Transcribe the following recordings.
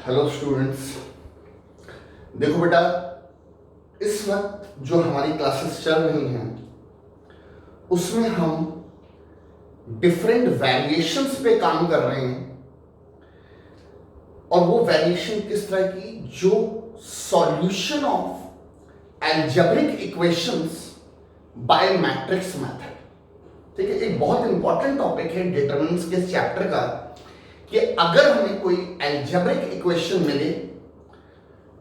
Hello students. देखो बेटा, इस वक्त जो हमारी क्लासेस चल रही हैं उसमें हम डिफरेंट वेरिएशंस पे काम कर रहे हैं। और वो वेरिएशन किस तरह की, जो solution of algebraic equations bye matrix method. ठीक है, एक बहुत इंपॉर्टेंट टॉपिक है डिटरमिनेंट्स के चैप्टर का, कि अगर हमें कोई एल्जेब्रिक इक्वेशन मिले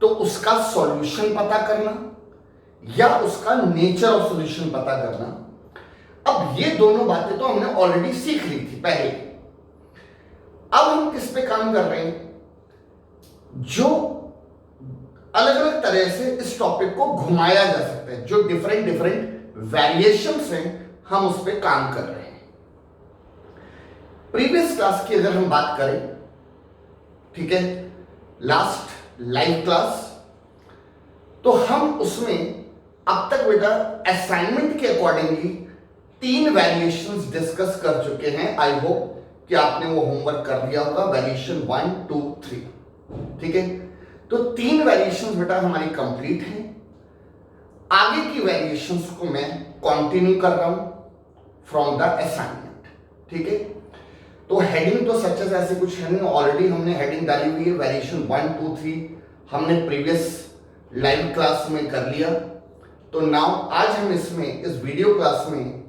तो उसका सॉल्यूशन पता करना या उसका नेचर ऑफ सॉल्यूशन पता करना। अब ये दोनों बातें तो हमने ऑलरेडी सीख ली थी पहले। अब हम किस पे काम कर रहे हैं, जो अलग अलग तरह से इस टॉपिक को घुमाया जा सकता है, जो डिफरेंट डिफरेंट वेरिएशंस हैं, हम उस पे काम कर रहे हैं। प्रीवियस क्लास की अगर हम बात करें, ठीक है, लास्ट लाइव क्लास, तो हम उसमें अब तक बेटा असाइनमेंट के अकॉर्डिंगली 3 वेरिएशंस डिस्कस कर चुके हैं। आई होप कि आपने वो होमवर्क कर लिया होगा, वेरिएशन 1, 2, 3। ठीक है, तो 3 वेरिएशंस बेटा हमारी कंप्लीट हैं। आगे की वेरिएशंस को मैं कंटिन्यू कर रहा हूं फ्रॉम द असाइनमेंट। ठीक है, तो हेडिंग तो सच ऐसे कुछ है नहीं, ऑलरेडी हमने हेडिंग डाली हुई है। वेरिएशन 1, 2, 3 हमने प्रीवियस लाइव क्लास में कर लिया। तो नाउ आज हम इसमें इस वीडियो क्लास में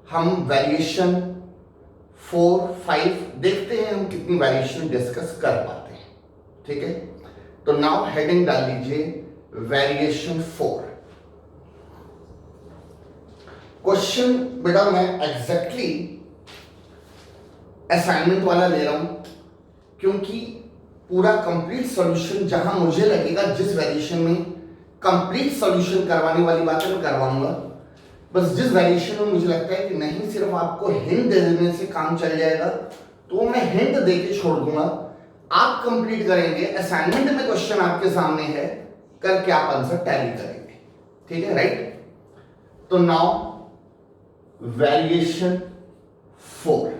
हम वेरिएशन 4, 5 देखते हैं हम कितनी वेरिएशन डिस्कस कर पाते हैं। ठीक है, तो नाउ हेडिंग डाल लीजिए वेरिएशन 4। क्वेश्चन बेटा मैं एग्जैक्टली असाइनमेंट वाला ले रहा हूं, क्योंकि पूरा कंप्लीट सॉल्यूशन जहां मुझे लगेगा जिस वेरिएशन में कंप्लीट सॉल्यूशन करवाने वाली बात है मैं करवाऊंगा। बस जिस वेरिएशन में मुझे लगता है कि नहीं सिर्फ आपको हिंट दे देने से काम चल जाएगा, तो मैं हिंट दे के छोड़ दूंगा, आप कंप्लीट करेंगे। असाइनमेंट में क्वेश्चन आपके सामने है, करके आप आंसर टैली करेंगे। ठीक है, राइट। तो नाउ वेरिएशन 4।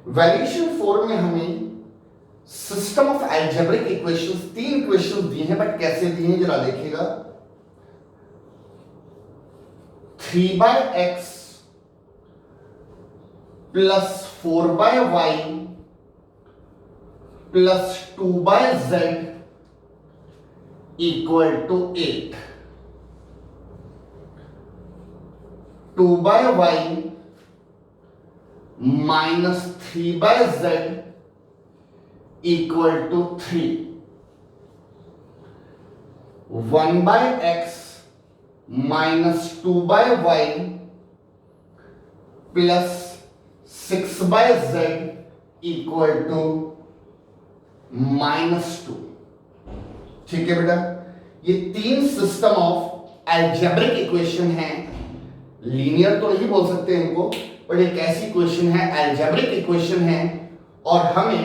वेरिएशन 4 में हमें system of algebraic equations 3 equations दी हैं, बट कैसे दी हैं जरा देखिएगा। 3/x plus 4/y plus 2/z equal to 8। 2/y minus 3/z equal to 3। 1/x minus 2/y plus 6/z equal to -2। ठीक है बेटा, ये 3 सिस्टम ऑफ एल्जेब्रिक इक्वेशन है। लीनियर तो नहीं बोल सकते इनको, बट एक ऐसी इक्वेशन है, एल्जेब्रिक इक्वेशन है, और हमें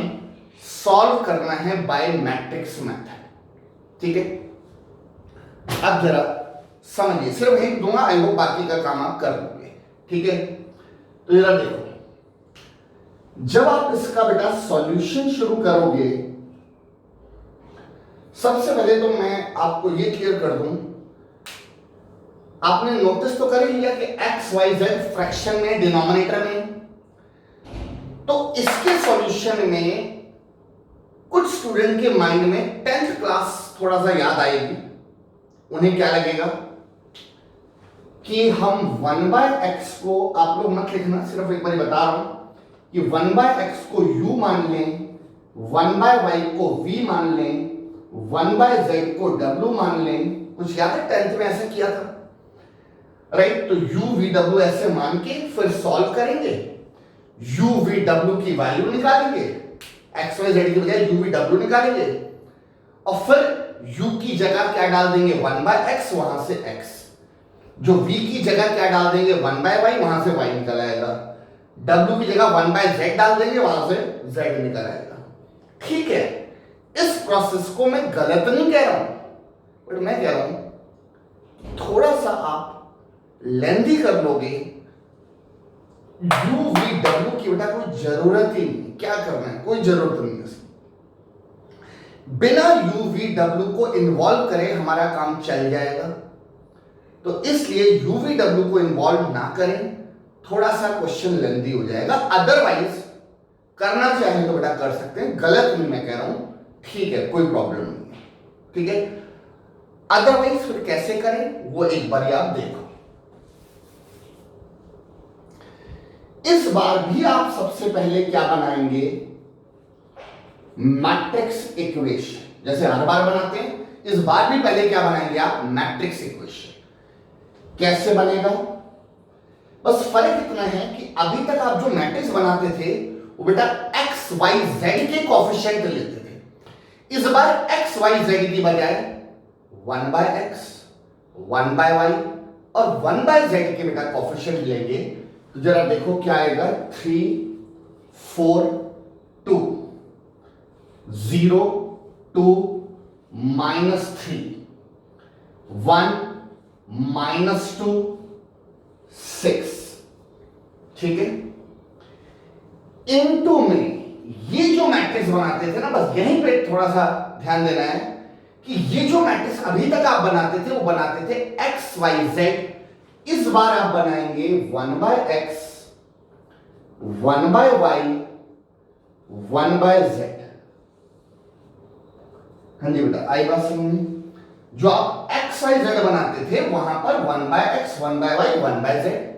सॉल्व करना है बाय मैट्रिक्स मेथड। ठीक है, अब जरा समझिए, सिर्फ एक दूंगा, आई होप बाकी का काम आप कर लोगे। ठीक है, तो जरा देखो, जब आप इसका बेटा सॉल्यूशन शुरू करोगे, सबसे पहले तो मैं आपको ये क्लियर कर दूं, आपने नोटिस तो कर ही लिया कि x, y, z फ्रैक्शन में, डिनोमिनेटर में, तो इसके सॉल्यूशन में कुछ स्टूडेंट के माइंड में 10th क्लास थोड़ा सा याद आएगी। उन्हें क्या लगेगा कि हम 1/x को, आप लोग मत लिखना, सिर्फ एक बार बता रहा हूं कि 1/x को u मान लें, 1/y को v मान लें, 1/z को w मान लें। कुछ याद है 10th में ऐसा किया था, राइट। तो u v w ऐसे मान के फिर सॉल्व करेंगे, u v w की वैल्यू निकालेंगे, x y z की बजाय u v w निकालेंगे, और फिर u की जगह क्या डाल देंगे 1/x, वहां से x, जो v की जगह क्या डाल देंगे 1/y, वहां से y निकल आएगा, w की जगह 1/z डाल देंगे, वहां से z निकल आएगा। ठीक है, इस प्रोसेस को मैं गलत नहीं कह रहा हूं, बट मैं कह रहा हूं थोड़ा सा आप लेंदी कर लोगे। u v w की बेटा कोई जरूरत ही नहीं, क्या करना है, कोई जरूरत नहीं है। बिना यूवीडब्ल्यू को इन्वॉल्व करे हमारा काम चल जाएगा, तो इसलिए यूवीडब्ल्यू को इन्वॉल्व ना करें, थोड़ा सा क्वेश्चन लेंथी हो जाएगा। अदरवाइज करना चाहे तो बेटा कर सकते हैं, गलत नहीं मैं कह रहा हूं, ठीक है, कोई प्रॉब्लम नहीं है, ठीक है। अदरवाइज फिर कैसे करें वो एक बार आप देखो। इस बार भी आप सबसे पहले क्या बनाएंगे, मैट्रिक्स इक्वेशन, जैसे हर बार बनाते हैं, इस बार भी पहले क्या बनाएंगे आप, मैट्रिक्स इक्वेशन। कैसे बनेगा, बस फर्क इतना है कि अभी तक आप जो मैट्रिक्स बनाते थे वो बेटा एक्स वाई जेड के कोफिशिएंट लेते थे। इस बार एक्स वाई जेड की बजाय 1 बाय एक्स, 1 बाय वाई और 1 बाय जेड के बेटा कोफिशिएंट लेंगे। तो जरा देखो क्या आएगा, 3 4 2 0 2 -3 1 -2 6, ठीक है। इनटू में ये जो मैट्रिक्स बनाते थे ना, बस यहीं पे थोड़ा सा ध्यान देना है कि ये जो मैट्रिक्स अभी तक आप बनाते थे वो बनाते थे एक्स वाई जेड। इस बार आप बनाएंगे 1 by x, 1 by y, 1 by z. हाँ जी बेटा, आई बात समझ में? जो आप एक्स वाई जेड बनाते थे वहां पर 1 by x, 1 by y, 1 by z,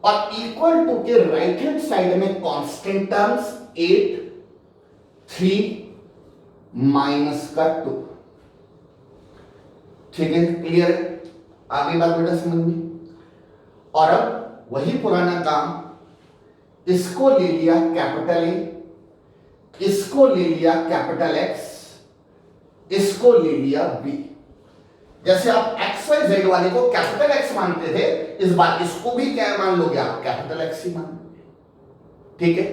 और इक्वल टू के राइट हैंड साइड में कांस्टेंट टर्म्स 8 3 -2, ठीक है, क्लियर है? आगे बात बेटा समझ में? और अब वही पुराना काम, इसको ले लिया कैपिटल ए, इसको ले लिया कैपिटल एक्स, इसको ले लिया बी। जैसे आप एक्स वाई जेड वाले को कैपिटल एक्स मानते थे, इस बार इसको भी क्या मान लोगे आप, कैपिटल एक्स ही मान लोगे, ठीक है।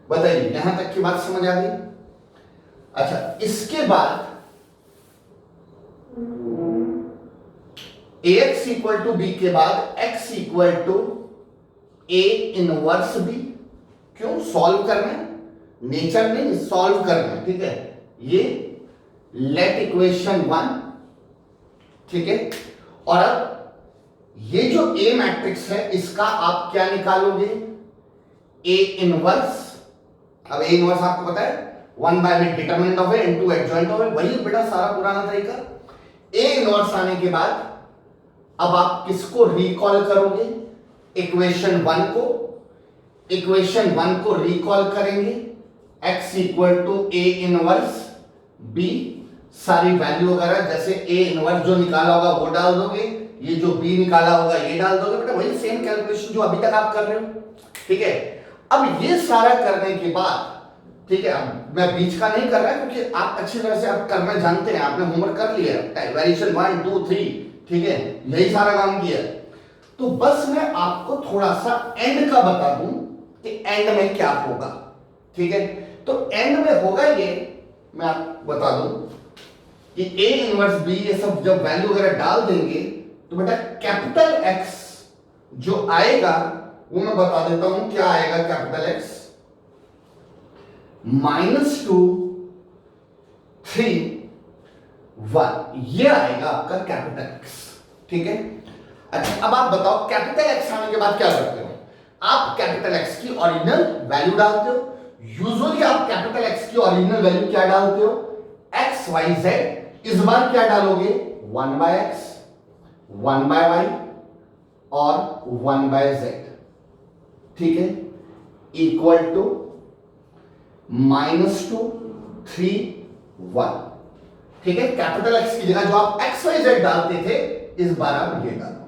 बताइए यहां तक की बात समझ आ गई? अच्छा, इसके बाद ax इक्वल टू बी के बाद x equal to a inverse B. क्यों? सॉल्व करना, नेचर नहीं, सॉल्व करना, ठीक है। ये लेट इक्वेशन 1, ठीक है। और अब ये जो A मैट्रिक्स है इसका आप क्या निकालोगे, A इनवर्स। अब A इनवर्स आपको पता है 1 बाय में determinant of A into adjoint of A, वही बेटा सारा पुराना तरीका। A इनवर्स आने के बाद अब आप किसको रिकॉल करोगे, इक्वेशन 1 को। इक्वेशन 1 को रिकॉल करेंगे, x equal to A inverse B, सारी वैल्यू वगैरह जैसे A इनवर्स जो निकाला होगा वो डाल दोगे, ये जो B निकाला होगा ये डाल दोगे, बेटा वही सेम कैलकुलेशन जो अभी तक आप कर रहे हो, ठीक है। अब ये सारा करने के बाद, ठीक है, अब मैं बीच का नहीं कर रहा क्योंकि आप अच्छी तरह से आप करना जानते हैं, आपने होमवर्क कर लिया है, वेरिएशन 1 2 3, ठीक है, यही सारा काम किया। तो बस मैं आपको थोड़ा सा एंड का बता दूं कि एंड में क्या होगा, ठीक है। तो एंड में होगा ये, मैं आपको बता दूं कि A इनवर्स B ये सब जब वैल्यू वगैरह डाल देंगे तो बेटा कैपिटल X जो आएगा वो मैं बता देता हूं क्या आएगा। कैपिटल X -2 3 1, ये आएगा आपका कैपिटल X, ठीक है। अच्छा, अब आप बताओ कैपिटल X आने के बाद क्या करते हो, आप कैपिटल X की ओरिजिनल वैल्यू डालते हो। यूजुअली आप कैपिटल X की ओरिजिनल वैल्यू क्या डालते हो, एक्स वाई जेड। इस बार क्या डालोगे, 1 बाय एक्स, 1 बाय वाई और 1 बाय जेड, ठीक है, इक्वल टू -2 3 1, ठीक है। कैपिटल X की जगह जो आप एक्स वाई जेड डालते थे इस बार आप ये डालोगे।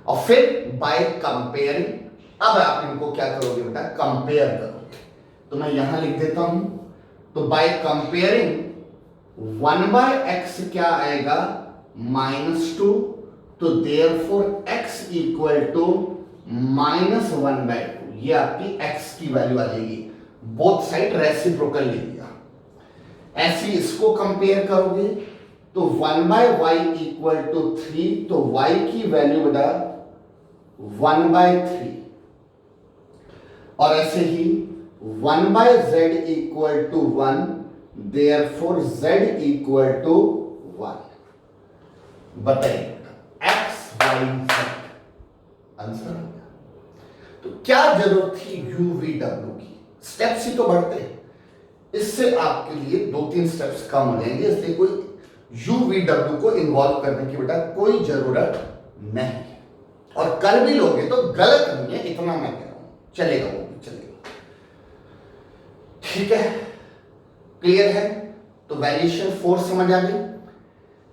और फिर बाय कंपेयरिंग, अब आप इनको क्या करोगे बेटा, कंपेयर करोगे। तो मैं यहां लिख देता हूं, तो बाय कंपेयरिंग 1 बाय एक्स क्या आएगा, -2, तो देयरफॉर x इक्वल टू -1/2, ये आपकी x की वैल्यू आ जाएगी। बोथ साइड रेसिप्रोकल ले लिया। ऐसे इसको कंपेयर करोगे तो 1 बाय वाई इक्वल टू 3, तो y की वैल्यू बेटा 1/3, और ऐसे ही 1/z equal to 1, therefore z equal to 1। बताइए x y z आंसर आ गया। तो क्या जरूरत थी u v w की? स्टेप्स ही तो बढ़ते हैं, इससे आपके लिए 2-3 स्टेप्स कम हो जाएंगे, इसलिए कोई u v w को इन्वॉल्व करने की बेटा कोई जरूरत नहीं है। और कर भी लोगे तो गलत नहीं है, इतना मैं कह रहा हूं, चलेगा वो भी चलेगा। ठीक है, क्लियर है? तो वेरिएशन 4 समझ आ गई।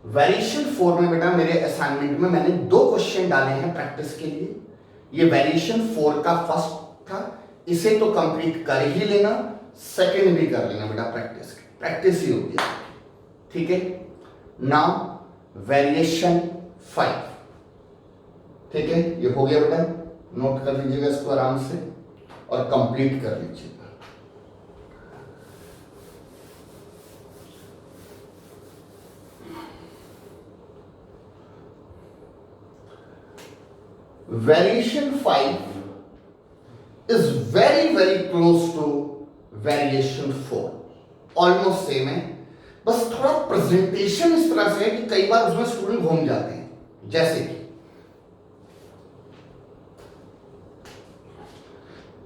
वेरिएशन 4 में बेटा मेरे असाइनमेंट में मैंने 2 क्वेश्चन डाले हैं प्रैक्टिस के लिए। ये वेरिएशन 4 का फर्स्ट था, इसे तो कंप्लीट कर ही लेना, सेकंड भी कर लेना बेटा, प्रैक्टिस ही होगी। ठीक है, नाउ वेरिएशन 5। ठीक है, ये हो गया बेटा, नोट कर लीजिएगा इसको आराम से और कंप्लीट कर लीजिएगा। Variation 5 is very close to variation 4, almost same है, बस थोड़ा प्रेजेंटेशन इस तरह से है कि कई बार उसमें स्टूडेंट घूम जाते हैं। जैसे कि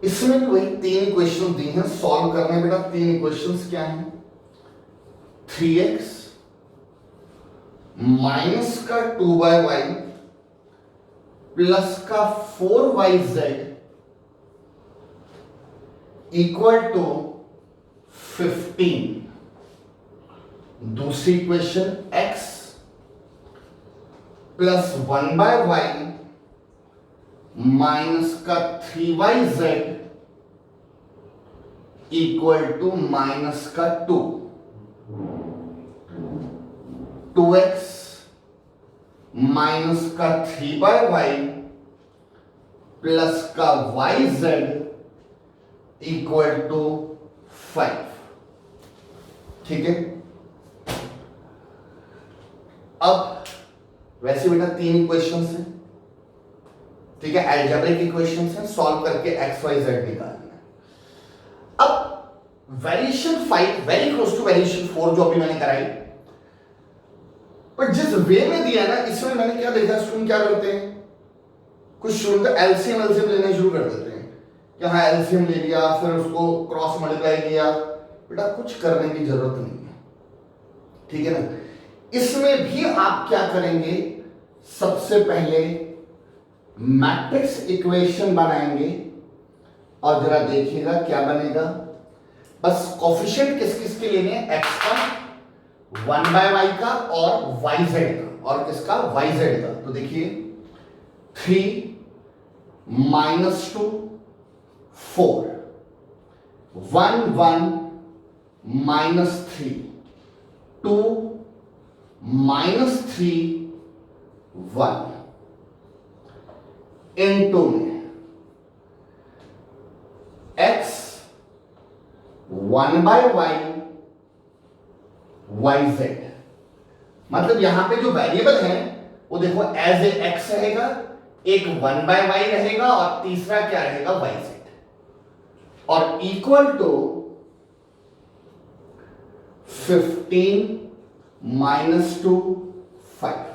इसमें भी वही 3 इक्वेशन दी हैं, सॉल्व करने बेटा 3 इक्वेशंस क्या हैं? 3x माइनस का 2y प्लस का 4yz इक्वल टू 15। दूसरी equation x plus 1/y minus का 3yz इक्वल टू माइनस का 2। 2x माइनस का 3/y प्लस का yz इक्वल टू 5। ठीक है, अब वैसे बेटा 3 इक्वेशंस हैं, ठीक है, अलजेब्रिक इक्वेशंस हैं, सॉल्व करके x y z निकालना है। अब variation 5 very close to variation 4 जो अभी मैंने कराई, पर जिस वे में दिया ना, इसमें मैंने क्या देखा, स्टूडेंट क्या करते हैं, कुछ स्टूडेंट एलसीएम लेने शुरू कर देते हैं कि हाँ एलसीएम ले लिया, फिर उसको क्रॉस मल्टीप्लाई किया। बेटा कुछ करने की जरूरत नहीं है, ठीक है ना। इसमें भी आप क्या करेंगे, सबसे पहले मैट्रिक्स इक्वेशन बनाएंगे और जरा देखिएगा क्या बनेगा। बस कोफिशिएंट किस किस के लेने हैं, एक्स का, 1/y का और yz का, और किसका, yz का। तो देखिए 3 माइनस 2 4, 1 1 माइनस 3 2 माइनस 3 1 इनटू में x 1/y yz, मतलब यहां पे जो वेरिएबल है वो देखो एज ए एक्स रहेगा, एक 1/y रहेगा और तीसरा क्या रहेगा, yz, और इक्वल टू 15 माइनस 2 5।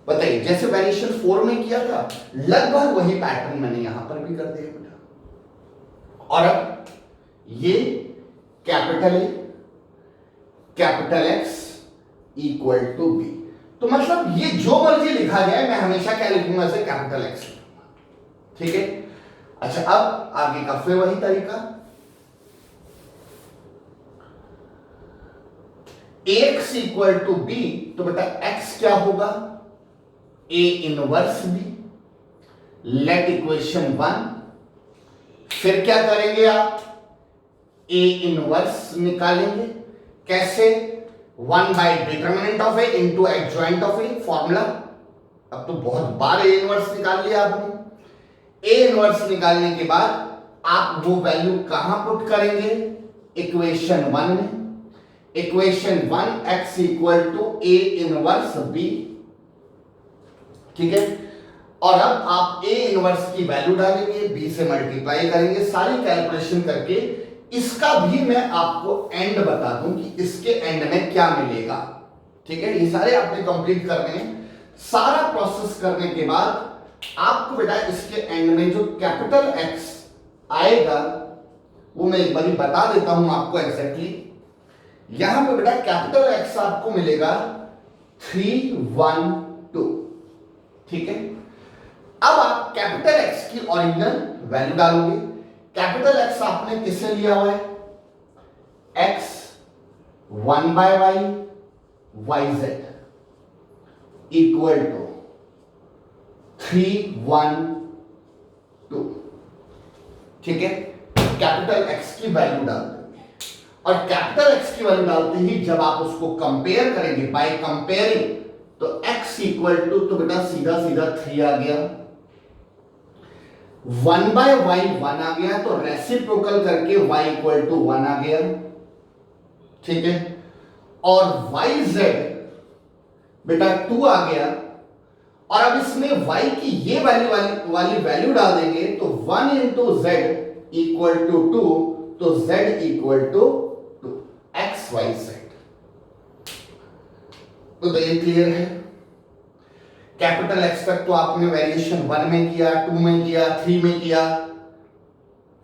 बताइए जैसे वेरिएशन 4 में किया था, लगभग वही पैटर्न मैंने यहां पर भी कर दिया बेटा। और अब ये capital A capital X equal to B, तो मतलब ये जो मर्जी लिखा जाए मैं हमेशा क्या लिखूंगा, इसे कैपिटल एक्स लिखूंगा। ठीक है, अच्छा अब आगे का फिर वही तरीका, एक्स इक्वल टू बी, तो बेटा एक्स क्या होगा, A inverse B, let equation 1। फिर क्या करेंगे आप, ए इनवर्स निकालेंगे, कैसे, 1 bye determinant of A into adjoint of A, formula. अब तो बहुत बार ए इनवर्स निकाल लिया आपने। ए इनवर्स निकालने के बाद आप वो वैल्यू कहां पुट करेंगे, इक्वेशन 1 में। Equation 1 X equal to A inverse B, ठीक है। और अब आप ए इनवर्स की वैल्यू डालेंगे, बी से मल्टीप्लाई करेंगे, सारी कैलकुलेशन करके इसका भी मैं आपको एंड बता दूं कि इसके एंड में क्या मिलेगा। ठीक है, ये सारे आपने कंप्लीट करने हैं। सारा प्रोसेस करने के बाद आपको बेटा इसके एंड में जो कैपिटल एक्स आएगा वो मैं एक बार बता देता हूं आपको एग्जैक्टली। यहां पे बेटा कैपिटल एक्स आपको मिलेगा 312। ठीक है, अब आप कैपिटल एक्स की ओरिजिनल वैल्यू डालोगे। कैपिटल एक्स आपने किससे लिया हुआ है? X 1/y yz equal to 312। ठीक है, कैपिटल एक्स की वैल्यू डाल देंगे और कैपिटल एक्स की वैल्यू डालते ही जब आप उसको कंपेयर करेंगे बाय कंपेयरिंग, तो x इक्वल टू, तो बेटा सीधा सीधा 3 आ गया, 1/y 1 आ गया, तो रेसिप्रोकल करके y इक्वल टू 1 आ गया। ठीक है, और yz बेटा 2 आ गया, और अब इसमें y की ये वाली वैल्यू डाल देंगे तो 1 इंटू z इक्वल टू 2, तो z equal to 2 x y z। तो ये क्लियर है। कैपिटल एक्स तक तो आपने वेरिएशन 1 में किया, 2 में किया, 3 में किया,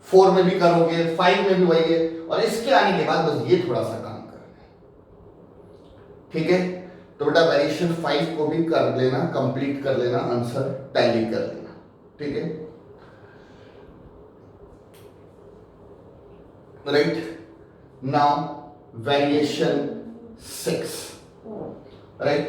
4 में भी करोगे, 5 में भी वही है, और इसके आने के बाद बस ये थोड़ा सा काम करना है। ठीक है, तो बेटा वेरिएशन 5 को भी कर लेना, कंप्लीट कर लेना, आंसर टैली कर लेना। ठीक है, राइट। Now variation 6, right.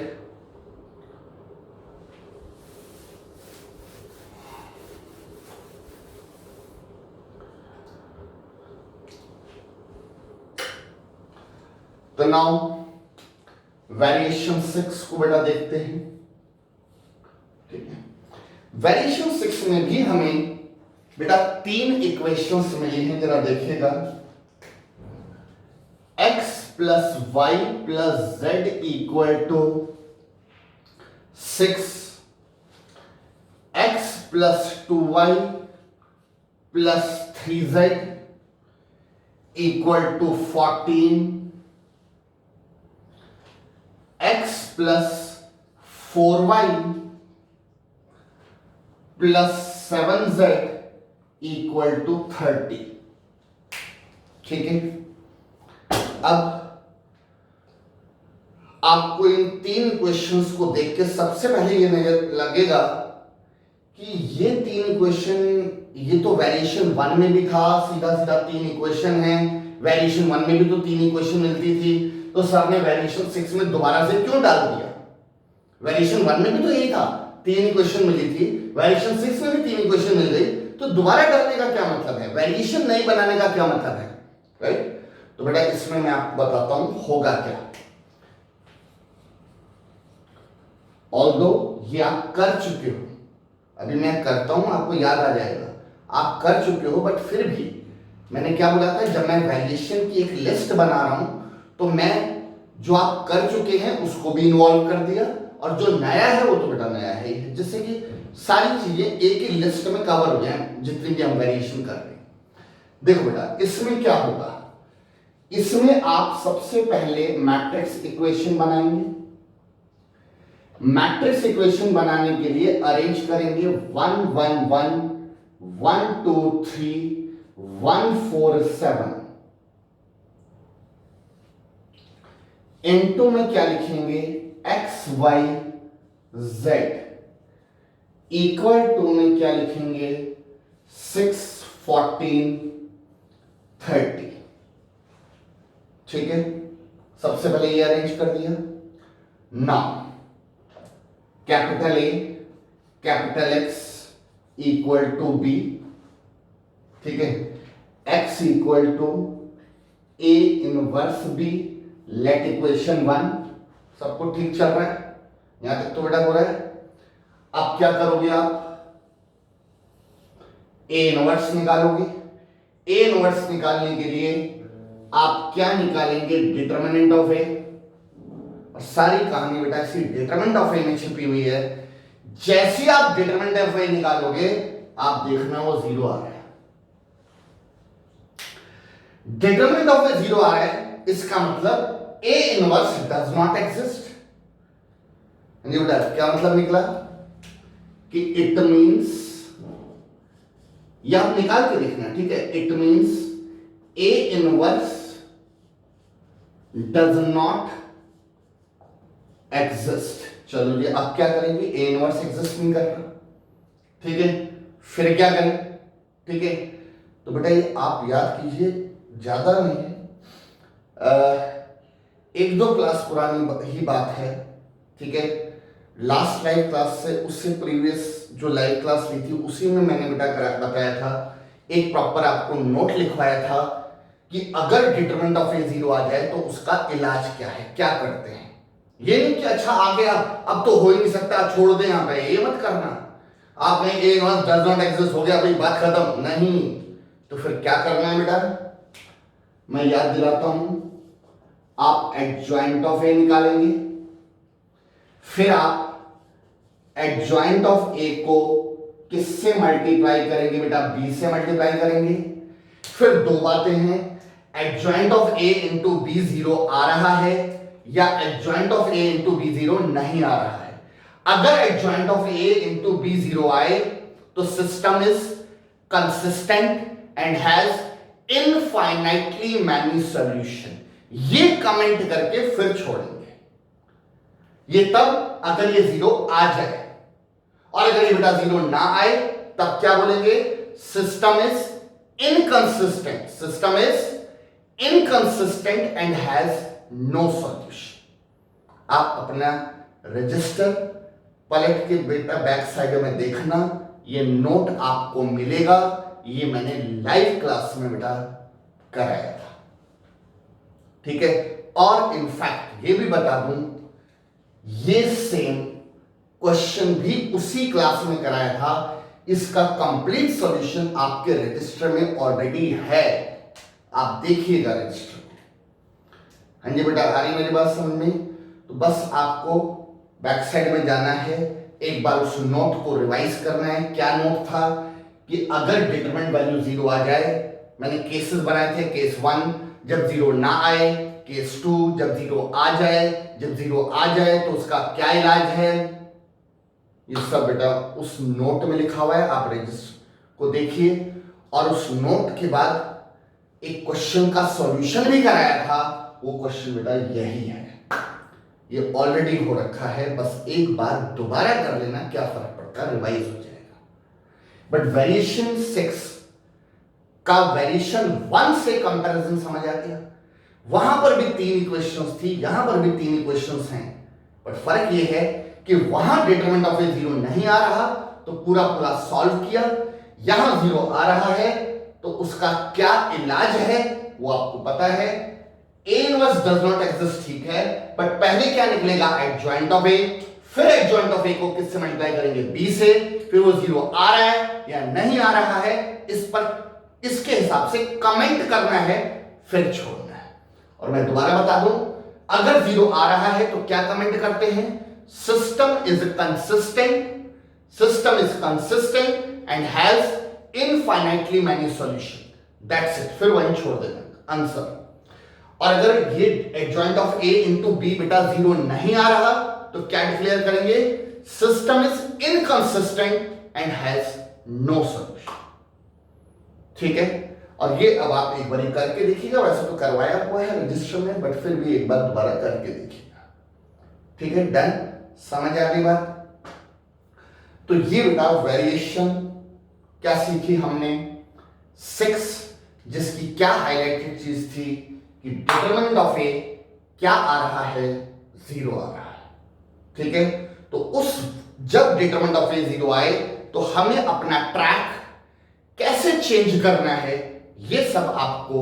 तो नाउ वेरिएशन 6 को बेटा देखते हैं। ठीक है, वेरिएशन 6 में भी हमें बेटा 3 इक्वेशंस मिली हैं, जरा देखिएगा। x plus y plus z equal to 6, x plus 2y plus 3z equal to 14, x plus 4y plus 7z equal to 30। ठीक है, अब आपको इन 3 क्वेश्चंस को देख के सबसे पहले ये नजर लगेगा कि ये 3 इक्वेशन, ये तो वेरिएशन 1 में भी था, सीधा सीधा 3 इक्वेशन है। वेरिएशन 1 में भी तो 3 इक्वेशन मिलती थी, तो सर ने वेरिएशन 6 में दोबारा से क्यों डाल दिया? वेरिएशन 1 में भी तो यही था, 3 इक्वेशन मिली थी, वेरिएशन 6 में भी 3 इक्वेशन मिल गई, तो दोबारा डालने का क्या मतलब है? वेरिएशन नहीं बनाने का क्या मतलब है? राइट। तो बेटा इसमें मैं आपको बताता हूं होगा क्या। ऑल्दो ये आप कर चुके हो, अभी मैं करता हूं आपको याद आ जाएगा, आप कर चुके हो, बट फिर भी मैंने क्या बोला था, जब मैं वेरिएशन की एक लिस्ट बना रहा हूं तो मैं जो आप कर चुके हैं उसको भी इन्वॉल्व कर दिया, और जो नया है वो तो बेटा नया है ही, जिससे कि सारी चीजें एक ही लिस्ट में कवर हो जाए जितनी भी हम वेरिएशन कर रहे हैं। देखो बेटा इसमें क्या होगा, इसमें आप सबसे पहले मैट्रिक्स इक्वेशन बनाएंगे। मैट्रिक्स इक्वेशन बनाने के लिए अरेंज करेंगे 1 1 1 1 2 3 1 4 7। इनटू में क्या लिखेंगे, X Y Z, equal to में क्या लिखेंगे, 6 14 30। ठीक है, सबसे पहले ये अरेंज कर दिया। Now capital A capital X equal to B, ठीक है, X equal to A inverse B, let equation 1। सबको ठीक चल रहा है, यहां तक तो बेटा हो रहा है। अब क्या करोगे आप, ए इनवर्स निकालोगे। ए इनवर्स निकालने के लिए आप क्या निकालेंगे, डिटर्मिनेंट ऑफ ए। और सारी कहानी बेटा इसी डिटर्मिनेंट ऑफ ए में छिपी हुई है। जैसे ही आप डिटरमिनेंट ऑफ ए निकालोगे आप देखना वो जीरो आ रहा है। डिटरमिनेंट ऑफ ए जीरो आ रहा है, इसका मतलब A inverse does not exist. बेटा क्या मतलब निकला कि इट मींस, यह आप निकाल के देखना, ठीक है। It means A inverse does not exist. चलो जी अब क्या करेंगे, ए इनवर्स एग्जिस्ट नहीं कर रहा, ठीक है, फिर क्या करें, ठीक है। तो बेटा ये आप याद कीजिए, ज्यादा नहीं है, एक दो क्लास पुरानी ही बात है, ठीक है। लास्ट लाइव क्लास से, उससे प्रीवियस जो लाइव क्लास ली थी उसी में मैंने बेटा बताया था, एक प्रॉपर आपको नोट लिखवाया था कि अगर डिटरमिनेंट ऑफ ए जीरो आ जाए तो उसका इलाज क्या है, क्या करते हैं। ये नहीं कि अच्छा आ गया अब तो हो ही नहीं सकता छोड़ दें यहां पे, ये मत करना। आप कहें A inverse does not exist, हो गया भाई बात खत्म, नहीं। तो फिर क्या करना है बेटा, मैं याद दिलाता हूं। आप एडजॉइंट ऑफ ए निकालेंगे, फिर आप एडजॉइंट ऑफ ए को किससे मल्टीप्लाई करेंगे बेटा, बी से मल्टीप्लाई करेंगे। फिर दो बातें हैं, adjoint of A into B zero आ रहा है या adjoint of A into B zero नहीं आ रहा है। अगर adjoint of A into B zero आए तो system is consistent and has infinitely many solution. ये कमेंट करके फिर छोड़ेंगे। ये तब अगर ये जीरो आ जाए, और अगर ये बेटा जीरो ना आए तब क्या बोलेंगे, system is inconsistent, system is inconsistent and has no solution. आप अपना रजिस्टर पलट के बेटा बैक साइड में देखना, ये नोट आपको मिलेगा, ये मैंने लाइव क्लास में बेटा कराया था, ठीक है। और इनफैक्ट ये भी बता दूं, ये सेम क्वेश्चन भी उसी क्लास में कराया था, इसका कंप्लीट सॉल्यूशन आपके रजिस्टर में ऑलरेडी है, आप देखिएगा रजिस्टर में। हाँ जी बेटा आ रही मेरी बात समझ में। तो बस आपको बैक साइड में जाना है, एक बार उस नोट को रिवाइज करना है। क्या नोट था कि अगर डिटरमिनेंट वैल्यू जीरो आ जाए, मैंने केसेस बनाए थे, केस 1 जब जीरो ना आए, केस 2 जब जीरो आ जाए, जब जीरो आ जाए तो उसका क्या इलाज है, ये सब बेटा उस नोट में लिखा हुआ है, आप रजिस्टर को देखिए। और उस नोट के बाद एक क्वेश्चन का सॉल्यूशन भी कराया था, वो क्वेश्चन बेटा यही है, ये ऑलरेडी हो रखा है, बस एक बार दोबारा कर लेना, क्या फर्क पड़ता है, रिवाइज हो जाएगा। बट वेरिएशन 6 का वेरिएशन 1 से कंपैरिजन समझ आ गया। वहां पर भी 3 इक्वेशंस थी, यहां पर भी 3 इक्वेशंस हैं, बट फर्क ये है कि वहां डिटरमिनेंट ऑफ ए जीरो नहीं आ रहा तो पूरा पूरा सॉल्व किया, यहां जीरो आ रहा है तो उसका क्या इलाज है वो आपको पता है। A inverse does not exist, ठीक है, बट पहले क्या निकलेगा, एडजॉइंट ऑफ ए, फिर एडजॉइंट ऑफ ए को किससे मल्टीप्लाई करेंगे, बी से, फिर वो जीरो आ रहा है या नहीं आ रहा है, इस पर इसके हिसाब से कमेंट करना है, फिर छोड़ना है। और मैं दोबारा बता दूं, अगर जीरो आ रहा है तो क्या कमेंट करते हैं, system is consistent and has infinitely many solution, that's it, फिर वहीं छोड़ देना आंसर। और अगर ये adjoint of A into B बेटा जीरो नहीं आ रहा तो क्या डिक्लेयर करेंगे, system is inconsistent and has no solution, ठीक है। और ये अब आप एक बार करके देखिएगा, वैसे तो करवाया हुआ है रजिस्टर में, बट फिर भी एक बार दोबारा करके देखिएगा, ठीक है, डन, समझ आ गई बात। तो ये बेटा वेरिएशन क्या सीखी हमने, 6, जिसकी क्या हाईलाइटेड चीज थी कि डिटरमिनेंट ऑफ ए क्या आ रहा है, जीरो आ रहा है, ठीक है। तो उस जब डिटरमिनेंट ऑफ ए जीरो आए तो हमें अपना ट्रैक कैसे चेंज करना है, ये सब आपको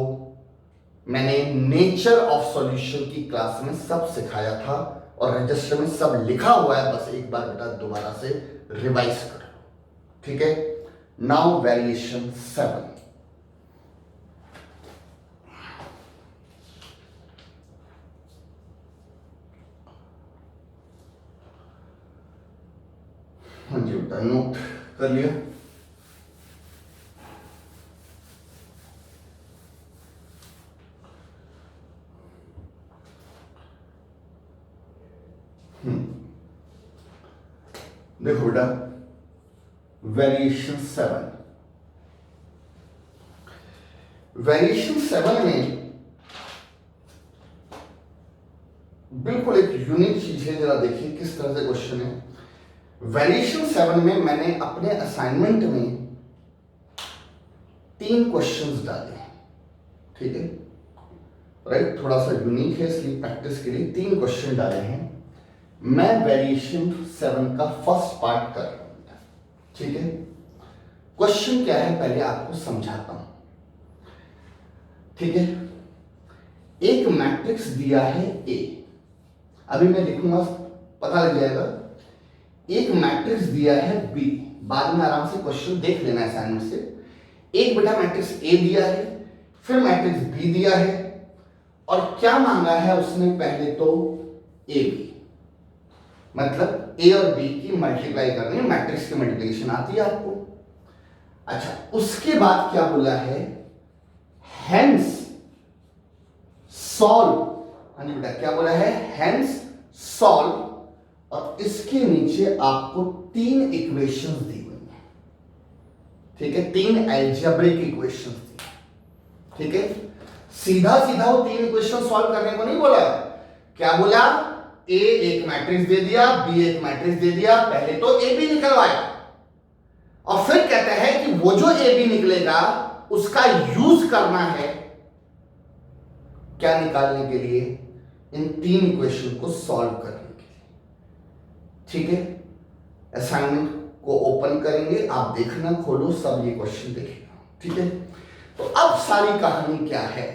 मैंने नेचर ऑफ सॉल्यूशन की क्लास में सब सिखाया था, और रजिस्टर में सब लिखा हुआ है, बस एक बार बेटा दोबारा से रिवाइज कर लो, ठीक है। नाउ वेरिएशन 7, बेटा नोट कर लिया। देखो बेटा वेरिएशन 7, वेरिएशन 7 में बिल्कुल एक यूनिक चीज है, जरा देखिए किस तरह से क्वेश्चन है। वेरिएशन 7 में मैंने अपने असाइनमेंट में 3 क्वेश्चंस डाले हैं, ठीक है, राइट, थोड़ा सा यूनिक है इसलिए प्रैक्टिस के लिए 3 क्वेश्चन डाले हैं। मैं वेरिएशन 7 का फर्स्ट पार्ट कर रहा हूं, ठीक है। क्वेश्चन क्या है पहले आपको समझाता हूं, ठीक है। एक मैट्रिक्स दिया है ए, अभी मैं लिखूंगा पता लग जाएगा। एक मैट्रिक्स दिया है बी, बाद में आराम से क्वेश्चन देख लेना असाइनमेंट से। एक बेटा मैट्रिक्स ए दिया है, फिर मैट्रिक्स बी दिया है, और क्या मांगा है उसने, पहले तो ए बी, मतलब ए और बी की मल्टीप्लाई करनी है, मैट्रिक्स की मल्टीप्लिकेशन आती है आपको। अच्छा, उसके बाद क्या बोला है, हेंस सॉल्व, हाँ जी बेटा क्या बोला है, हेंस सॉल्व, और इसके नीचे आपको 3 इक्वेशंस दी हुई हैं, ठीक है, 3 अलजेब्रिक इक्वेशंस दी, ठीक है। सीधा सीधा वो 3 इक्वेशन सॉल्व करने को नहीं बोला, क्या बोला, ए एक मैट्रिक्स दे दिया, बी एक मैट्रिक्स दे दिया, पहले तो ए बी निकलवाया, और फिर कहता है कि वो जो ए बी निकलेगा उसका यूज करना है क्या निकालने के लिए, इन 3 इक्वेशन को सॉल्व करने के लिए, ठीक है। असाइनमेंट को ओपन करेंगे, आप देखना, खोलो, सब ये क्वेश्चन देखेगा, ठीक है। तो अब सारी कहानी क्या है,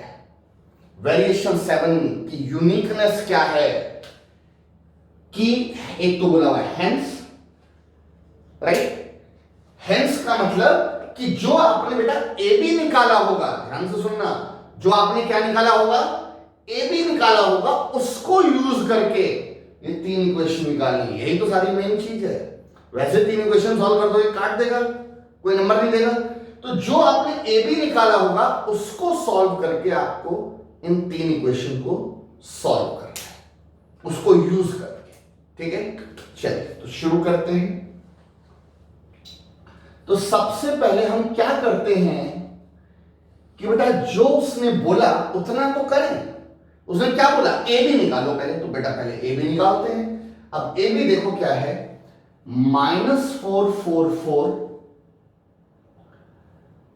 वेरिएशन 7 की यूनिकनेस क्या है, कि एक तो बोला हुआ है हेंस, राइट, हेंस का मतलब कि जो आपने बेटा ए बी निकाला होगा, ध्यान से सुनना, जो आपने क्या निकाला होगा, ए बी निकाला होगा, उसको यूज करके ये 3 इक्वेशन निकालनी, यही तो सारी मेन चीज है। वैसे 3 इक्वेशन सॉल्व कर दो, काट देगा, कोई नंबर नहीं देगा। तो जो आपने ए बी निकाला होगा उसको सॉल्व करके आपको इन 3 इक्वेशन को सॉल्व करना है, उसको यूज करके, ठीक है। चलिए तो शुरू करते हैं। तो सबसे पहले हम क्या करते हैं कि बेटा जो उसने बोला उतना तो करें। उसने क्या बोला, ए बी निकालो पहले, तो बेटा पहले ए बी निकालते हैं। अब ए बी देखो क्या है, -444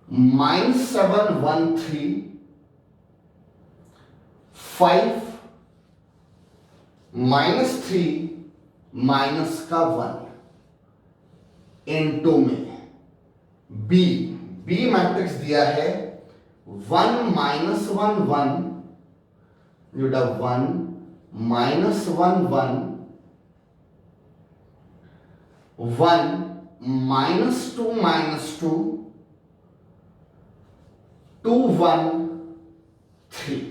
-713 5 -3 माइनस का 1 इनटू में बी, बी मैट्रिक्स दिया है 1 -1 1, बेटा 1 -1 1 1 -2 -2 2 1 3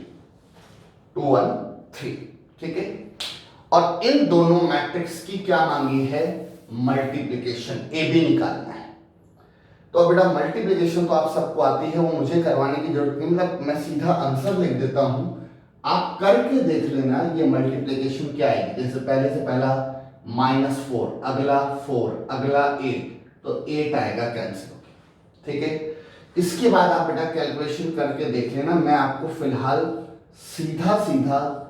2 1 3, ठीक है। और इन दोनों मैट्रिक्स की क्या मांगी है, मल्टीप्लिकेशन, ए बी निकालना है। तो बेटा मल्टीप्लिकेशन तो आप सबको आती है, वो मुझे करवाने की जरूरत नहीं, मतलब मैं सीधा आंसर लिख देता हूं, आप करके देख लेना ये मल्टीप्लिकेशन क्या आएगी। जैसे पहले से पहला -4, अगला 4, अगला 8, तो 8 आएगा कैंसिल होके, ठीक है। इसके बाद आप बेटा कैलकुलेशन करके देख लेना, मैं आपको फिलहाल सीधा सीधा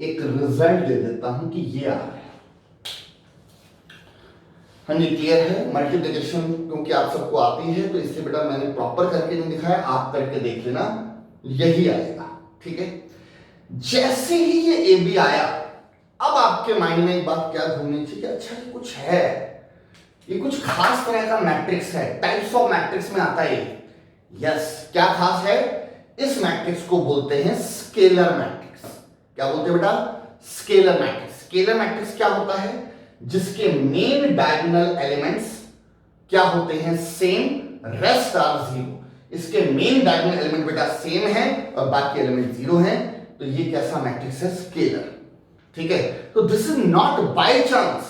एक रिजल्ट दे देता हूं कि ये आ रहा है। हाँ जी, क्लियर है। मल्टीप्लिकेशन क्योंकि आप सबको आती है तो इसलिए बेटा मैंने प्रॉपर करके नहीं दिखाया, आप करके देख लेना, यही आएगा, ठीक है। जैसे ही ये ए बी आया, अब आपके माइंड में एक बात क्या घूमनी चाहिए, अच्छा ये कुछ है, ये कुछ खास तरह का मैट्रिक्स है, टाइप्स ऑफ मैट्रिक्स में आता है। यस, क्या खास है, इस मैट्रिक्स को बोलते हैं स्केलर मैट्रिक्स। क्या बोलते हैं बेटा, स्केलर मैट्रिक्स। स्केलर मैट्रिक्स क्या होता है, जिसके मेन डायगोनल एलिमेंट्स क्या होते हैं, सेम, रेस्ट आर 0। इसके मेन डायगोनल एलिमेंट बेटा सेम है और बाकी एलिमेंट 0 हैं, तो ये कैसा मैट्रिक्स है, स्केलर, ठीक है। तो this is not by chance,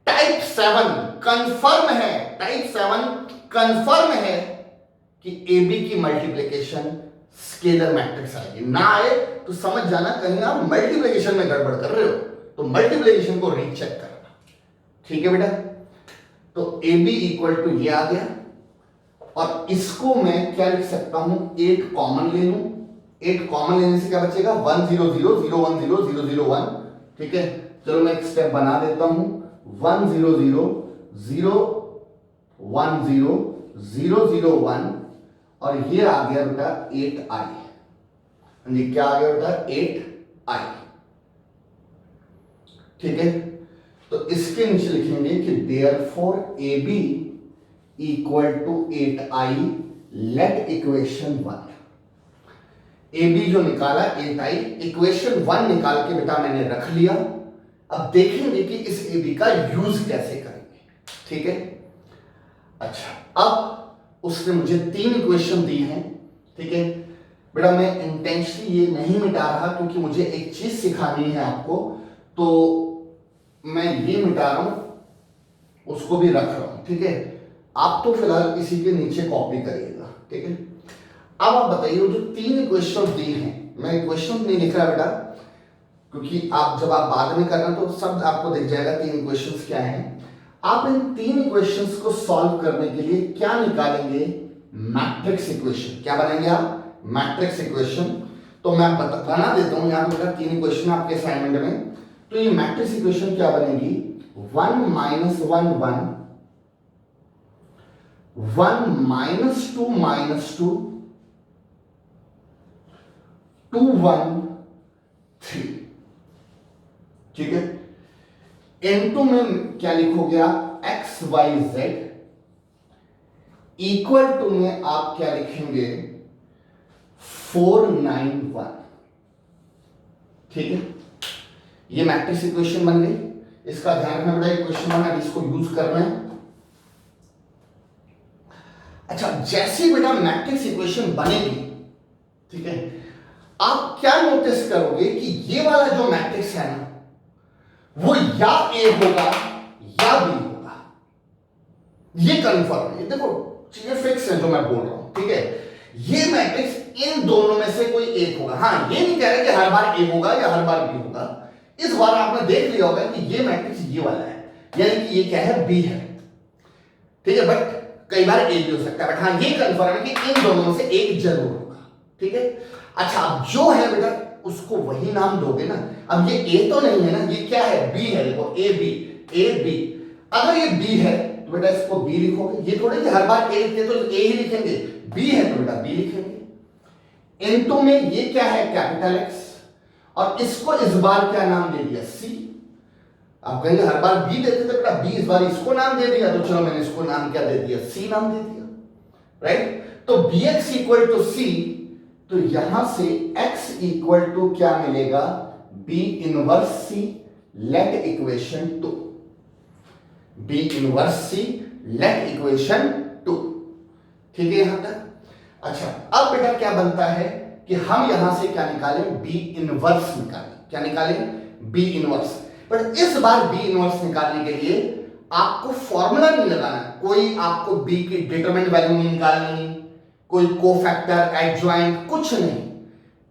type 7 confirm है, टाइप 7 कंफर्म है कि AB की मल्टीप्लिकेशन स्केलर मैट्रिक्स आएगी। ना आए तो समझ जाना कहीं आप मल्टीप्लिकेशन में गड़बड़ कर रहे हो, तो मल्टीप्लिकेशन को रीचेक करना। ठीक है बेटा, तो AB इक्वल टू ये आ गया, और इसको मैं क्या लिख सकता हूं, 8 कॉमन ले लूं। 8 कॉमन लेने से क्या बचेगा, 1 0 0 0 1 0 0 0 1। ठीक है, चलो मैं एक स्टेप बना देता हूं, 1 0 0 0 1 0 0 0 1, और ये आ गया बेटा 8i। क्या आ गया बेटा, 8i। ठीक है, तो इसके नीचे लिखेंगे कि therefore AB equal to 8i, let equation 1। AB जो निकाला 8i, इक्वेशन 1 निकाल के बेटा मैंने रख लिया। अब देखेंगे कि इस AB का यूज कैसे करेंगे। ठीक है, अच्छा, अब उसने मुझे 3 इक्वेशन दी हैं। ठीक है बेटा, मैं इंटेंशनली ये नहीं मिटा रहा क्योंकि मुझे एक चीज सिखानी है आपको, तो मैं ये मिटा रहा हूं, उसको भी रख रहा हूं। ठीक है, आप तो फिलहाल इसी के नीचे कॉपी करिएगा। ठीक है, अब आप बताइए जो 3 इक्वेशन दी हैं, मैं इक्वेशन नहीं लिख रहा बेटा क्योंकि आप जब आप बाद में करना तो सब आपको दिख जाएगा 3 इक्वेशंस क्या हैं। आप इन 3 इक्वेशंस को सॉल्व करने के लिए क्या निकालेंगे, मैट्रिक्स इक्वेशन। क्या बनेंगे आप, मैट्रिक्स इक्वेशन। तो मैं बना देता हूं यहां बेटा 3 इक्वेशन आपके असाइनमेंट में। तो ये मैट्रिक्स इक्वेशन क्या बनेगी, 1 -1 1 1 -2 2 1 3। ठीक है, इनटू में क्या लिखोगे आप, X Y Z, equal to में आप क्या लिखेंगे, 4 9 1। ठीक है, ये मैट्रिक्स इक्वेशन बन गई। इसका ध्यान रखना बेटा, इक्वेशन बना इसको यूज करना है। अच्छा, जैसे बेटा मैट्रिक्स इक्वेशन बनेगी, ठीक है, आप क्या नोटिस करोगे कि ये वाला जो मैट्रिक्स है ना, वो या ए होगा या बी होगा। ये कंफर्म है, देखो चीजें फिक्स है जो मैं बोल रहा हूं। ठीक है, ये मैट्रिक्स इन दोनों में से कोई एक होगा। हाँ, ये नहीं कह रहे कि हर बार ए होगा या हर बार बी होगा। इस बार आपने देख लिया होगा कि ये मैट्रिक्स ये वाला है, यानी कि ये क्या है, बी है। ठीक है, बट कई बार ए भी हो सकता है, बट हाँ ये कंफर्म है कि इन दोनों में से एक जरूर होगा। ठीक है, अच्छा, अब जो है बेटा उसको वही नाम दोगे ना। अब ये ए तो नहीं है ना, ये क्या है, बी है। देखो ए बी, अगर ये बी है तो बेटा इसको बी लिखोगे। ये थोड़े कि हर बार ए लिखते तो ए ही लिखेंगे, बी है तो बेटा बी लिखेंगे। इनटू में ये क्या है, कैपिटल एक्स, और इसको इस बार क्या नाम दे दिया, सी। आप कहेंगे हर बार बी देते थे बेटा, बी इस बार इसको नाम दे दिया, तो चलो मैंने इसको नाम क्या दे दिया, सी नाम दे दिया। राइट, तो बी एक्स इक्वल टू सी, तो यहां से x इक्वल टू क्या मिलेगा, b inverse C, let equation 2। b inverse C, let equation 2। ठीक है यहां तक। अच्छा, अब बेटा क्या बनता है कि हम यहां से क्या निकालें, b इनवर्स निकालें। क्या निकालें, b इनवर्स। पर इस बार b इनवर्स निकालने के लिए आपको फॉर्मूला नहीं लगाना, कोई आपको b की डिटरमिनेंट वैल्यू नहीं निकालनी, कोई कोफैक्टर, एडजॉइंट, कुछ नहीं।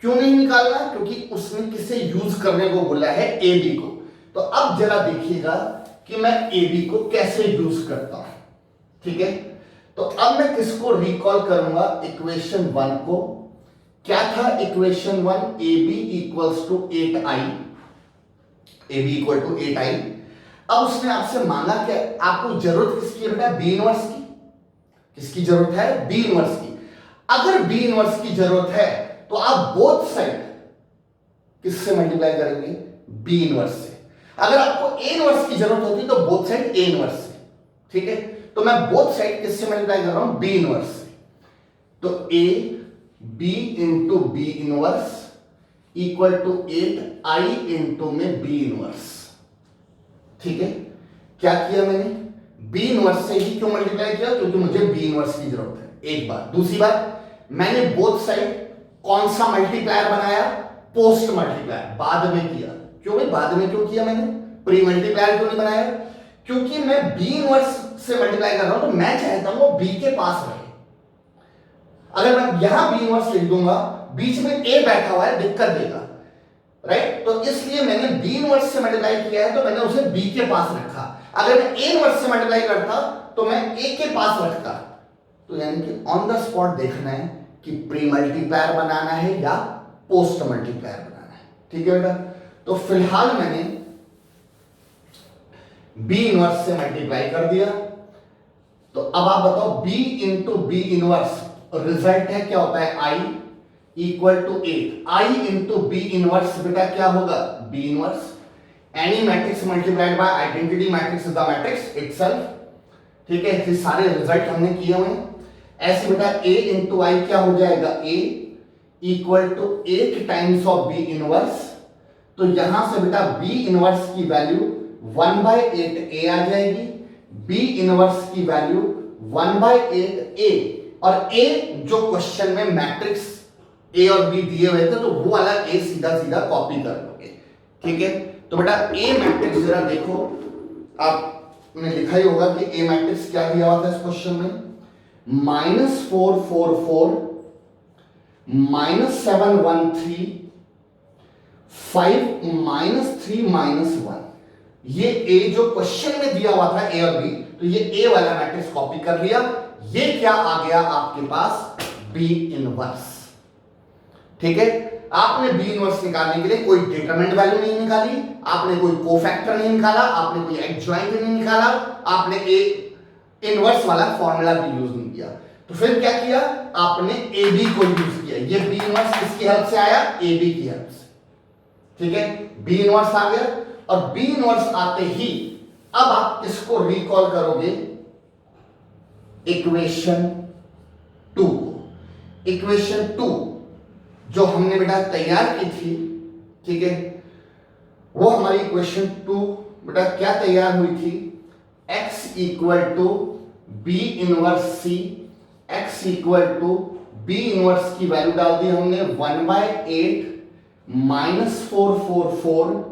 क्यों नहीं निकालना, क्योंकि उसने किसे यूज करने को बोला है, ए बी को। तो अब जरा देखिएगा कि मैं ए बी को कैसे यूज करता हूं। ठीक है, तो अब मैं किसको रिकॉल करूंगा, इक्वेशन 1 को। क्या था equation 1, A B equals to 8i, A B equal to 8i। अब उसने आपसे मांगा क्या, आपको जरूरत किसकी है बेटा, बी इनवर्स की। किसकी जरूरत है, बी इनवर्स की। अगर बी इनवर्स की जरूरत है तो आप बोथ साइड किससे मल्टीप्लाई करेंगे, बी इनवर्स से। अगर आपको ए इनवर्स की जरूरत होती तो बोथ साइड ए इनवर्स से। ठीक है, तो मैं बोथ साइड किससे मल्टीप्लाई कर रहा हूं, बी इनवर्स से। तो A B into B inverse equal to 8i into में बी इनवर्स। ठीक है, क्या किया मैंने, बी इनवर्स से ही क्यों मल्टीप्लाई किया, क्योंकि मुझे बी इनवर्स की जरूरत है, एक बार। दूसरी बात, मैंने बोथ साइड कौन सा मल्टीप्लायर बनाया, पोस्ट मल्टीप्लायर, बाद में किया। क्यों भाई, बाद में क्यों किया मैंने, प्री मल्टीप्लायर क्यों नहीं बनाया, क्योंकि मैं बी इनवर्स से मल्टीप्लाई कर रहा हूं तो मैं चाहता हूं वो बी के पास रहे। अगर मैं यहां बी इनवर्स लिख दूंगा, बीच में ए बैठा हुआ है, दिक्कत देगा, राइट। तो इसलिए मैंने बी इनवर्स से मल्टीप्लाई किया है तो मैंने उसे बी के पास रखा। अगर मैं ए इनवर्स से मल्टीप्लाई करता तो मैं ए के पास रखता। तो यानी कि ऑन द स्पॉट देखना है कि प्री मल्टीप्लायर बनाना है या पोस्ट मल्टीप्लायर बनाना है। ठीक है बेटा, तो फिलहाल मैंने बी इनवर्स से मल्टीप्लाई कर दिया। तो अब आप बताओ B into B inverse result है क्या होता है, I equal to 8। I into B inverse बेटा क्या होगा, B inverse. Any matrix multiplied by identity matrix is the matrix itself. ठीक है, ये सारे रिजल्ट हमने किए हुए हैं। ऐसे बेटा ए इंटू आई क्या हो जाएगा, A equal to 8 times of B inverse. तो यहां से बेटा बी इनवर्स की वैल्यू 1/8 ए आ जाएगी, बी इनवर्स की वैल्यू 1/8 ए, और ए जो क्वेश्चन में मैट्रिक्स ए और बी दिए हुए थे तो वो वाला ए सीधा सीधा कॉपी कर लोगे। ठीक है, तो बेटा ए मैट्रिक्स जरा देखो, आपने लिखा ही होगा कि ए मैट्रिक्स क्या दिया हुआ था इस क्वेश्चन में, -444 -713 5 -3 -1। ये ए जो क्वेश्चन में दिया हुआ था ए और बी, तो ये ए वाला मैट्रिक्स कॉपी कर लिया। ये क्या आ गया आपके पास, बी इनवर्स। ठीक है, आपने बी इनवर्स निकालने के लिए कोई डिटरमिनेंट वैल्यू नहीं निकाली, आपने कोई कोफैक्टर नहीं निकाला, आपने कोई एडजॉइंट नहीं निकाला, आपने ए इनवर्स वाला फॉर्मूला भी यूज नहीं किया। तो फिर क्या किया, आपने ए बी को यूज किया। ये बी इनवर्स किसकी हेल्प से आया, ए बी की हेल्प से। ठीक है, बी इनवर्स आ गया, और बी इनवर्स आते ही अब आप इसको रिकॉल करोगे इक्वेशन 2 को। इक्वेशन 2 जो हमने बेटा तैयार की थी, ठीक है, वो हमारी इक्वेशन 2 बेटा क्या तैयार हुई थी, x equal to B inverse C, x equal to B inverse की वैल्यू डाल दी हमने 1/8 -444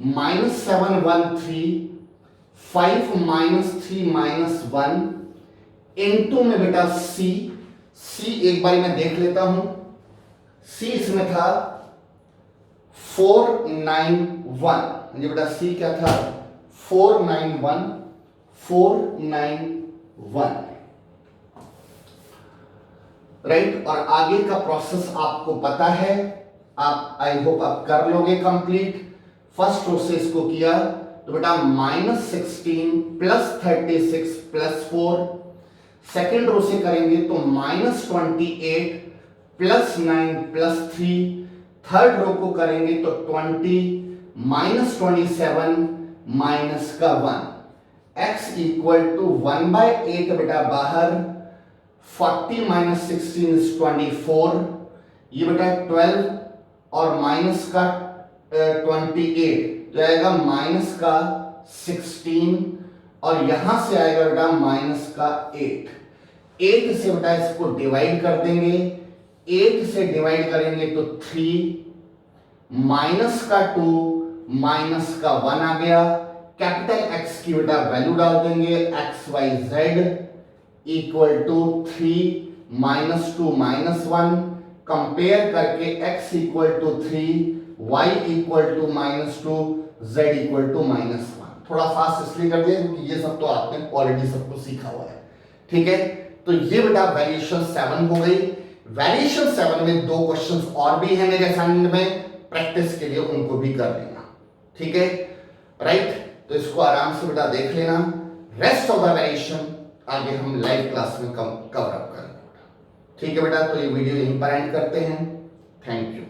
-713 5 -3 -1 इनटू में बेटा सी। सी एक बार मैं देख लेता हूं, सी इसमें था 491। ये बेटा सी क्या था, 491 राइट। और आगे का प्रोसेस आपको पता है, आप आई होप आप कर लोगे कंप्लीट। फर्स्ट रो से इसको किया तो बेटा -16 +36 +4। सेकेंड रो से करेंगे तो -28 +9 +3। थर्ड रो को करेंगे तो 20 -27 -1। x इक्वल टू 1/8 बेटा बाहर, 40 -16 is 24। ये बेटा 12 और माइनस का 28 तो आएगा -16, और यहां से आएगा बेटा -8। 8 से बेटा इसको डिवाइड कर देंगे, 8 से डिवाइड करेंगे तो 3, -2 -1 आ गया। कैपिटल X की बेटा वैल्यू डाल देंगे, XYZ इक्वल टू 3 -2 -1। कंपेयर करके x equal to 3, y equal to -2, z equal to -1। थोड़ा फास्ट इसलिए कर दिया क्योंकि ये सब तो आपने ऑलरेडी सबको सीखा हुआ है। ठीक है, तो ये बेटा वैल्यूएशन 7 हो गई। वैल्यूएशन 7 में 2 क्वेश्चंस और भी हैं मेरे असाइनमेंट में, प्रैक्टिस के लिए उनको भी कर लेना। ठीक है, राइट। तो इसको आराम से बेटा देख लेना। रेस्ट ऑफ द वैल्यूएशन आगे हम लाइव क्लास में कवर अप करेंगे। ठीक है बेटा, तो ये वीडियो यहीं पर एंड करते हैं। Thank you.